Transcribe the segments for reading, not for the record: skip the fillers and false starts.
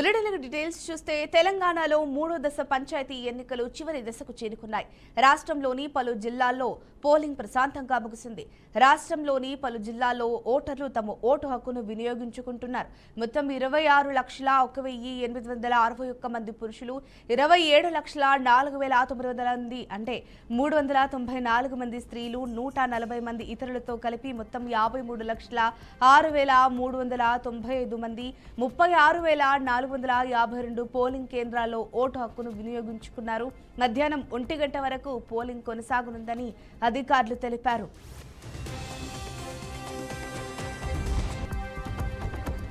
Bulletin details చూస్తే తెలంగాణలో మూడో దశ పంచాయతీ ఎన్నికలు చివరి దశకు చేరుకున్నాయి. రాష్ట్రంలోని పలు జిల్లాల్లో పోలింగ్ ప్రశాంతంగా ముగిసింది. రాష్ట్రంలోని పలు జిల్లాల్లో ఓటర్లు తమ ఓటు హక్కును వినియోగించుకుంటున్నారు. మొత్తం 26,01,861 మంది పురుషులు, 27,04,900 మంది అంటే 394 మంది స్త్రీలు, 140 మంది ఇతరులతో కలిపి మొత్తం 53,06,395 మంది 36,452 పోలింగ్ కేంద్రాల్లో ఓటు హక్కును వినియోగించుకున్నారు. మధ్యాహ్నం 1 గంట వరకు పోలింగ్ కొనసాగనుందని అధికారులు తెలిపారు.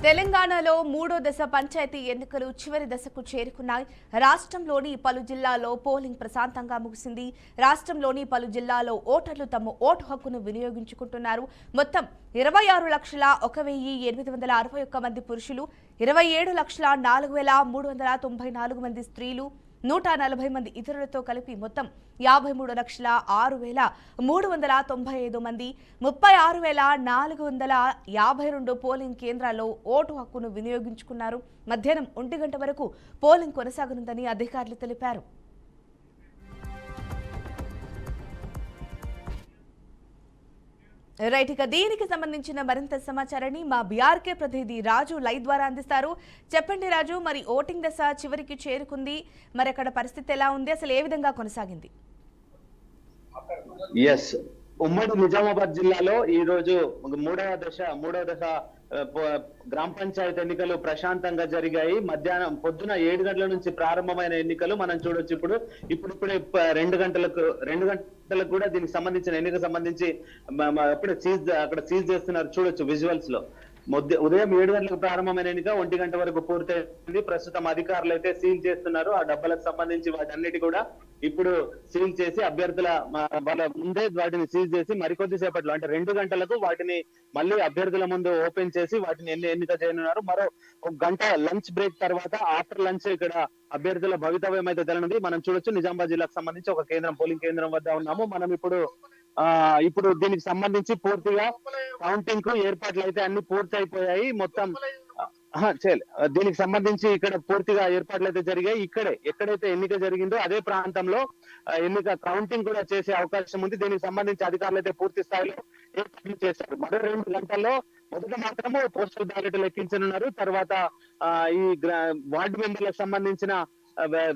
తెలంగాణలో మూడో దశ పంచాయతీ ఎన్నికలు చివరి దశకు చేరుకున్నాయి. రాష్ట్రంలోని పలు జిల్లాల్లో పోలింగ్ ప్రశాంతంగా ముగిసింది. రాష్ట్రంలోని పలు జిల్లాల్లో ఓటర్లు తమ ఓటు హక్కును వినియోగించుకుంటున్నారు. మొత్తం 26,01,861 మంది పురుషులు, 27,04,394 మంది స్త్రీలు, 140 మంది ఇతరులతో కలిపి మొత్తం 53,06,395 మంది 36,452 పోలింగ్ కేంద్రాల్లో ఓటు హక్కును వినియోగించుకున్నారు. మధ్యాహ్నం 1 గంట వరకు పోలింగ్ కొనసాగనుందని అధికారులు తెలిపారు. రైట్, ఇక దీనికి సంబంధించిన మరింత సమాచారాన్ని మా బీఆర్కే ప్రతినిధి రాజు లైవ్ ద్వారా అందిస్తారు. చెప్పండి రాజు, మరి ఓటింగ్ దశ చివరికి చేరుకుంది, మరి అక్కడ పరిస్థితి ఎలా ఉంది, అసలు ఏ విధంగా కొనసాగింది? ఉమ్మడి నిజామాబాద్ జిల్లాలో ఈ రోజు మూడవ దశ గ్రామ పంచాయతీ ఎన్నికలు ప్రశాంతంగా జరిగాయి. మధ్యాహ్నం పొద్దున 7 గంటల నుంచి ప్రారంభమైన ఎన్నికలు మనం చూడొచ్చు. ఇప్పుడే 2 గంటలకు కూడా దీనికి సంబంధించిన ఎన్నిక సంబంధించి అప్పుడే అక్కడ సీజ్ చేస్తున్నారు, చూడొచ్చు విజువల్స్ లో. ఉదయం 7 గంటలకు ప్రారంభమైన ఎన్నిక 1 గంట వరకు పూర్తయింది. ప్రస్తుతం అధికారులు అయితే సీల్ చేస్తున్నారు. ఆ డబ్బాలకు సంబంధించి వాటన్నిటి కూడా ఇప్పుడు సీల్ చేసి అభ్యర్థుల వాళ్ళ ముందే వాటిని సీల్ చేసి మరికొద్ది సేపట్లో అంటే 2 గంటలకు వాటిని మళ్ళీ అభ్యర్థుల ముందు ఓపెన్ చేసి వాటిని ఎన్నిక చేయనున్నారు. మరో 1 గంట లంచ్ బ్రేక్ తర్వాత ఆఫ్టర్ లంచ్ ఇక్కడ అభ్యర్థుల భవితవ్యం అయితే తెలనుంది. మనం చూడొచ్చు నిజామాబాద్ జిల్లాకు సంబంధించి ఒక పోలింగ్ కేంద్రం వద్ద ఉన్నాము. మనం ఇప్పుడు దీనికి సంబంధించి పూర్తిగా కౌంటింగ్ కు ఏర్పాట్లు అయితే అన్ని పూర్తి అయిపోయాయి. మొత్తం దీనికి సంబంధించి ఇక్కడ పూర్తిగా ఏర్పాట్లు అయితే జరిగాయి. ఎక్కడైతే ఎన్నిక జరిగిందో అదే ప్రాంతంలో ఎన్నిక కౌంటింగ్ కూడా చేసే అవకాశం ఉంది. దీనికి సంబంధించి అధికారులు అయితే పూర్తి స్థాయిలో ఏర్పాట్లు చేశారు. మరో 2 గంటల్లో మొదట మాత్రమే పోస్టల్ బ్యాలెట్ లెక్కించనున్నారు. తర్వాత ఈ వార్డు మెంబర్లకు సంబంధించిన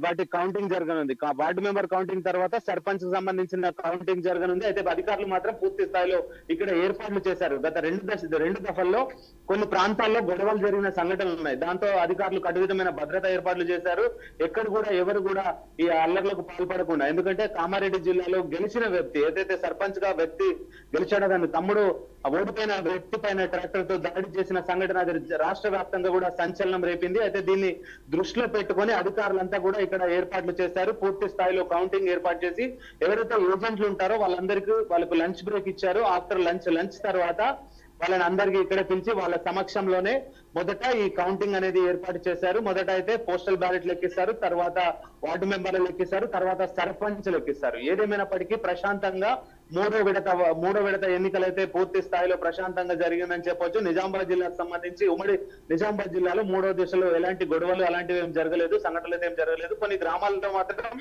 వాటి కౌంటింగ్ జరగనుంది. వార్డు మెంబర్ కౌంటింగ్ తర్వాత సర్పంచ్ కు సంబంధించిన కౌంటింగ్ జరగనుంది. అయితే అధికారులు మాత్రం పూర్తి స్థాయిలో ఇక్కడ ఏర్పాట్లు చేశారు. గత 2 దఫల్లో కొన్ని ప్రాంతాల్లో గొడవలు జరిగిన సంఘటనలు ఉన్నాయి. దాంతో అధికారులు కట్టుదిట్టమైన భద్రతా ఏర్పాట్లు చేశారు. ఎక్కడ కూడా ఎవరు కూడా ఈ అల్లర్లకు పాల్పడకుండా, ఎందుకంటే కామారెడ్డి జిల్లాలో గెలిచిన వ్యక్తి ఏదైతే సర్పంచ్ గా వ్యక్తి గెలిచాడో దాని తమ్ముడు ఓడిపోయిన వ్యక్తి పైన ట్రాక్టర్ తో దాడి చేసిన సంఘటన రాష్ట్ర వ్యాప్తంగా కూడా సంచలనం రేపింది. అయితే దీన్ని దృష్టిలో పెట్టుకొని అధికారులంతా కూడా ఇక్కడ ఏర్పాట్లు చేశారు. పూర్తి స్థాయిలో కౌంటింగ్ ఏర్పాటు చేసి ఎవరైతే ఏజెంట్లు ఉంటారో వాళ్ళకు లంచ్ బ్రేక్ ఇచ్చారు. ఆఫ్టర్ లంచ్ తర్వాత వాళ్ళని అందరికీ ఇక్కడ పిలిచి వాళ్ళ సమక్షంలోనే మొదట ఈ కౌంటింగ్ అనేది ఏర్పాటు చేశారు. మొదట అయితే పోస్టల్ బ్యాలెట్ లెక్కిస్తారు, తర్వాత వార్డు మెంబర్లు లెక్కిస్తారు, తర్వాత సర్పంచ్ లెక్కిస్తారు. ఏదేమైనప్పటికీ ప్రశాంతంగా మూడో విడత ఎన్నికలైతే పూర్తి స్థాయిలో ప్రశాంతంగా జరిగిందని చెప్పొచ్చు. నిజామాబాద్ జిల్లాకు సంబంధించి ఉమ్మడి నిజామాబాద్ జిల్లాలో మూడో దశలో ఎలాంటి గొడవలు అలాంటివి ఏం జరగలేదు, సంఘటనలు అయితే ఏం జరగలేదు. కొన్ని గ్రామాల్లో మాత్రం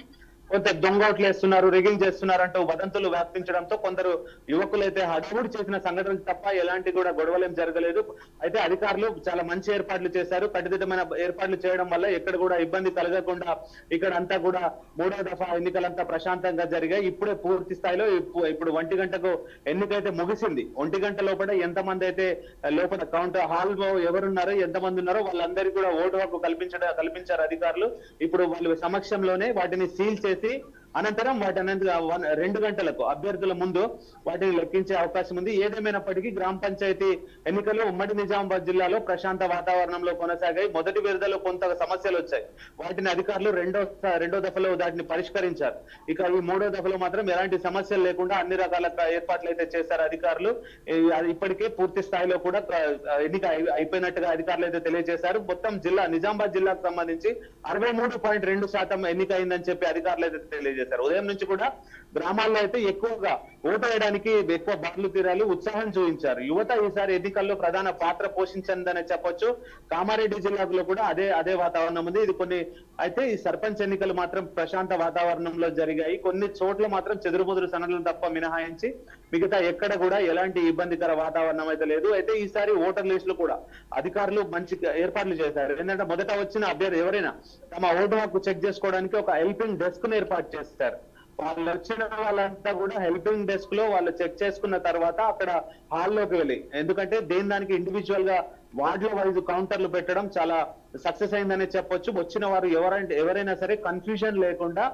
కొంత దొంగోట్లు వేస్తున్నారు, రిగింగ్ చేస్తున్నారు అంటూ వదంతులు వ్యాపించడంతో కొందరు యువకులైతే హడావుడి చేసిన సంఘటనలు తప్ప ఎలాంటి కూడా గొడవలేం జరగలేదు. అయితే అధికారులు చాలా మంచి ఏర్పాట్లు చేశారు. కట్టుదిట్టమైన ఏర్పాట్లు చేయడం వల్ల ఎక్కడ కూడా ఇబ్బంది కలగకుండా ఇక్కడ అంతా కూడా మూడో దఫా ఎన్నికలంతా ప్రశాంతంగా జరిగాయి. ఇప్పుడే పూర్తి స్థాయిలో ఇప్పుడు 1 గంటకు ఎన్నికైతే ముగిసింది. 1 గంట లోపల ఎంతమంది అయితే లోపల హాల్ ఎవరున్నారో ఎంతమంది ఉన్నారో వాళ్ళందరికీ కూడా ఓటు హక్కు కల్పించారు అధికారులు. ఇప్పుడు వాళ్ళ సమక్షంలోనే వాటిని సీల్ చేసి అనంతరం వాటిని 2 గంటలకు అభ్యర్థుల ముందు వాటిని లెక్కించే అవకాశం ఉంది. ఏదేమైనప్పటికీ గ్రామ పంచాయతీ ఎన్నికల్లో ఉమ్మడి నిజామాబాద్ జిల్లాలో ప్రశాంత వాతావరణంలో కొనసాగాయి. మొదటి విడతలో కొంత సమస్యలు వచ్చాయి. వాటిని అధికారులు రెండో దఫలో వాటిని పరిష్కరించారు. ఇక ఈ మూడో దఫలో మాత్రం ఎలాంటి సమస్యలు లేకుండా అన్ని రకాల ఏర్పాట్లు అయితే చేశారు అధికారులు. ఇప్పటికే పూర్తి స్థాయిలో కూడా ఎన్నిక అయిపోయినట్టుగా అధికారులు అయితే తెలియజేశారు. మొత్తం నిజామాబాద్ జిల్లాకు సంబంధించి 63.2% ఎన్నిక అయిందని చెప్పి అధికారులు అయితే తెలియజేశారు. చేశారు. ఉదయం నుంచి కూడా గ్రామాల్లో అయితే ఎక్కువగా ఓటు వేయడానికి ఎక్కువ బార్లు తీరాలు ఉత్సాహం చూపించారు. యువత ఈసారి ఎన్నికల్లో ప్రధాన పాత్ర పోషించిందనే చెప్పొచ్చు. కామారెడ్డి జిల్లాలో కూడా అదే వాతావరణం ఉంది. ఇది కొన్ని అయితే ఈ సర్పంచ్ ఎన్నికలు మాత్రం ప్రశాంత వాతావరణంలో జరిగాయి. కొన్ని చోట్ల మాత్రం చెదురుబుదురు సంఘటనలు తప్ప మినహాయించి మిగతా ఎక్కడ కూడా ఎలాంటి ఇబ్బందికర వాతావరణం అయితే లేదు. అయితే ఈసారి ఓటర్ లిస్టులు కూడా అధికారులు మంచి ఏర్పాట్లు చేశారు. ఏంటంటే మొదట వచ్చిన అభ్యర్థి ఎవరైనా తమ ఓటు హక్కు చెక్ చేసుకోవడానికి ఒక హెల్పింగ్ డెస్క్ ను ఏర్పాటు చేస్తారు. వాళ్ళు వచ్చిన వాళ్ళంతా కూడా హెల్పింగ్ డెస్క్ లో వాళ్ళు చెక్ చేసుకున్న తర్వాత అక్కడ హాల్లోకి వెళ్ళి, ఎందుకంటే దానికి ఇండివిజువల్ గా వార్డుల వైజ్ కౌంటర్లు పెట్టడం చాలా సక్సెస్ అయిందనే చెప్పొచ్చు. వచ్చిన వారు ఎవరైనా సరే కన్ఫ్యూజన్ లేకుండా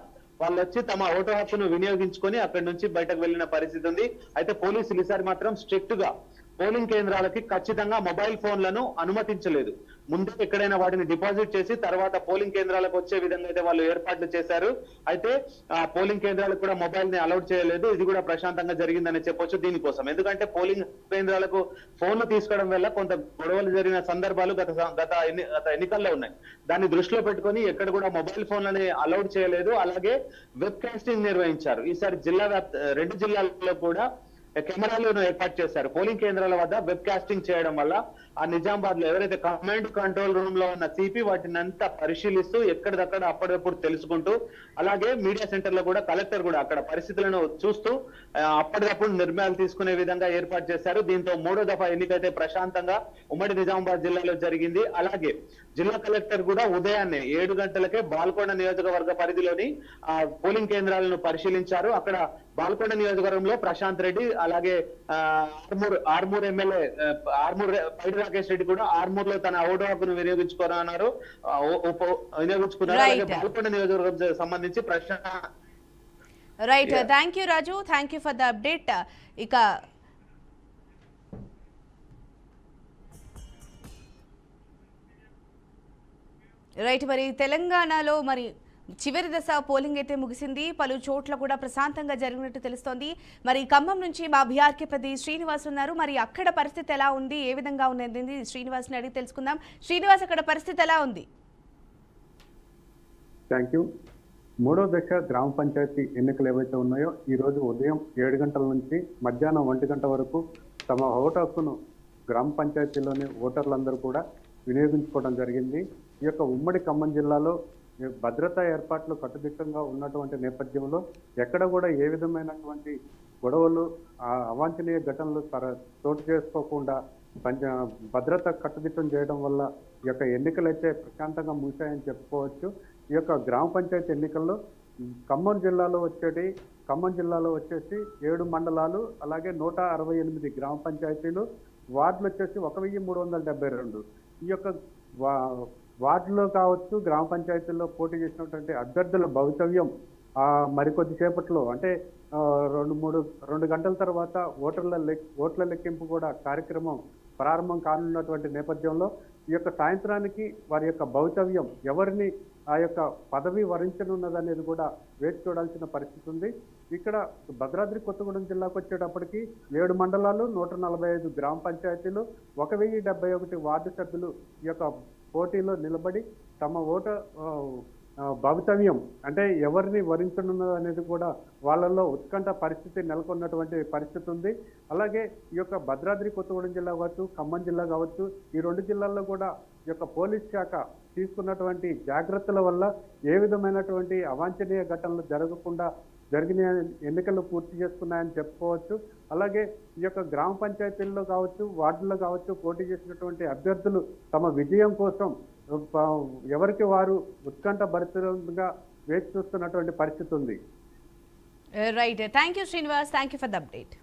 వాళ్ళు వచ్చి తమ ఓటు హక్కును వినియోగించుకొని అక్కడి నుంచి బయటకు వెళ్ళిన పరిస్థితి ఉంది. అయితే పోలీసులు ఈసారి మాత్రం స్ట్రిక్ట్ గా పోలింగ్ కేంద్రాలకి ఖచ్చితంగా మొబైల్ ఫోన్లను అనుమతించలేదు. ముందే ఎక్కడైనా వాటిని డిపాజిట్ చేసి తర్వాత పోలింగ్ కేంద్రాలకు వచ్చే విధంగా అయితే వాళ్ళు ఏర్పాట్లు చేశారు. అయితే ఆ పోలింగ్ కేంద్రాలకు కూడా మొబైల్ ని అలౌట్ చేయలేదు. ఇది కూడా ప్రశాంతంగా జరిగిందని చెప్పొచ్చు దీనికోసం. ఎందుకంటే పోలింగ్ కేంద్రాలకు ఫోన్లు తీసుకోవడం వల్ల కొంత గొడవలు జరిగిన సందర్భాలు గత ఎన్నికల్లో ఉన్నాయి. దాన్ని దృష్టిలో పెట్టుకొని ఎక్కడ కూడా మొబైల్ ఫోన్లని అలౌట్ చేయలేదు. అలాగే వెబ్ కాస్టింగ్ నిర్వహించారు. ఈసారి రెండు జిల్లాల్లో కూడా కెమెరాలను ఏర్పాటు చేశారు. పోలింగ్ కేంద్రాల వద్ద వెబ్ కాస్టింగ్ చేయడం వల్ల ఆ నిజామాబాద్ లో ఎవరైతే కమాండ్ కంట్రోల్ రూమ్ లో ఉన్న సిపి వాటిని అంతా పరిశీలిస్తూ ఎక్కడిదక్కడ అప్పటికప్పుడు తెలుసుకుంటూ, అలాగే మీడియా సెంటర్ లో కూడా కలెక్టర్ కూడా అక్కడ పరిస్థితులను చూస్తూ అప్పటికప్పుడు నిర్ణయాలు తీసుకునే విధంగా ఏర్పాటు చేశారు. దీంతో 3వ దఫా ఎన్నికైతే ప్రశాంతంగా ఉమ్మడి నిజామాబాద్ జిల్లాలో జరిగింది. అలాగే జిల్లా కలెక్టర్ కూడా ఉదయాన్నే 7 గంటలకే బాల్కొండ నియోజకవర్గ పరిధిలోని పోలింగ్ కేంద్రాలను పరిశీలించారు. అక్కడ బాల్కొండ నియోజకవర్గంలో ప్రశాంత్ రెడ్డి, అలాగే ఆర్మూర్ ఎమ్మెల్యే పైడి రాకేష్ రెడ్డి కూడా ఆర్మూర్ లో తన ఓటు హక్కును వినియోగించుకున్నారు. అలాగే బాల్కొండ నియోజకవర్గం సంబంధించి right. Thank you Raju, thank you for the update. ఇక రైట్, మరి తెలంగాణలో మరి చివరి దశ పోలింగ్ అయితే ముగిసింది. పలు చోట్ల కూడా ప్రశాంతంగా జరిగినట్టు తెలుస్తోంది. మరి ఖమ్మం నుంచి మా బీఆర్కే ప్రతి శ్రీనివాస్ ఉన్నారు. మరి అక్కడ పరిస్థితి ఎలా ఉంది, ఏ విధంగా ఉన్నది శ్రీనివాస్ని అడిగి తెలుసుకుందాం. శ్రీనివాస్, అక్కడ పరిస్థితి ఎలా ఉంది? Thank you. 3వ దశ గ్రామ పంచాయతీ ఎన్నికలు ఏవైతే ఉన్నాయో ఈ రోజు ఉదయం 7 గంటల నుంచి మధ్యాహ్నం 1 గంట వరకు తమ ఓటు హక్కును గ్రామ పంచాయతీలోని ఓటర్లందరూ కూడా వినియోగించుకోవడం జరిగింది. ఈ యొక్క ఉమ్మడి ఖమ్మం జిల్లాలో భద్రతా ఏర్పాట్లు కట్టుదిట్టంగా ఉన్నటువంటి నేపథ్యంలో ఎక్కడ కూడా ఏ విధమైనటువంటి గొడవలు, అవాంఛనీయ ఘటనలు చోటు చేసుకోకుండా భద్రత కట్టుదిట్టం చేయడం వల్ల ఈ యొక్క ఎన్నికలు అయితే ప్రశాంతంగా ముగిశాయని చెప్పుకోవచ్చు. ఈ యొక్క గ్రామ పంచాయతీ ఎన్నికల్లో ఖమ్మం జిల్లాలో వచ్చేసి 7 మండలాలు, అలాగే 168 గ్రామ పంచాయతీలు, వార్డులు వచ్చేసి 1372. ఈ యొక్క వార్డులో కావచ్చు, గ్రామ పంచాయతీల్లో పోటీ చేసినటువంటి అభ్యర్థుల భవితవ్యం మరికొద్దిసేపట్లో అంటే 2 గంటల తర్వాత ఓట్ల లెక్కింపు కూడా కార్యక్రమం ప్రారంభం కానున్నటువంటి నేపథ్యంలో ఈ యొక్క సాయంత్రానికి వారి యొక్క భవితవ్యం ఎవరిని ఆ యొక్క పదవి వరించనున్నదనేది కూడా వేచి చూడాల్సిన పరిస్థితి ఉంది. ఇక్కడ భద్రాద్రి కొత్తగూడెం జిల్లాకు వచ్చేటప్పటికి 7 మండలాలు, 145 గ్రామ పంచాయతీలు, 1071 వార్డు సభ్యులు ఈ యొక్క పోటీలో నిలబడి తమ ఓటు భవితవ్యం అంటే ఎవరిని వరించనున్నది అనేది కూడా వాళ్ళల్లో ఉత్కంఠ పరిస్థితి నెలకొన్నటువంటి పరిస్థితి ఉంది. అలాగే ఈ యొక్క భద్రాద్రి కొత్తగూడెం జిల్లా కావచ్చు, ఖమ్మం జిల్లా కావచ్చు, ఈ 2 జిల్లాల్లో కూడా ఈ యొక్క పోలీస్ శాఖ తీసుకున్నటువంటి జాగ్రత్తల వల్ల ఏ విధమైనటువంటి అవాంఛనీయ ఘటనలు జరగకుండా జరిగిన ఎన్నికలు పూర్తి చేసుకున్నాయని చెప్పుకోవచ్చు. అలాగే ఈ యొక్క గ్రామ పంచాయతీల్లో కావచ్చు, వార్డుల్లో కావచ్చు పోటీ చేసినటువంటి అభ్యర్థులు తమ విజయం కోసం ఎవరికి వారు ఉత్కంఠ భరితంగా వేచి చూస్తున్నటువంటి పరిస్థితి ఉంది. Right, thank you Srinivas, thank you for the update.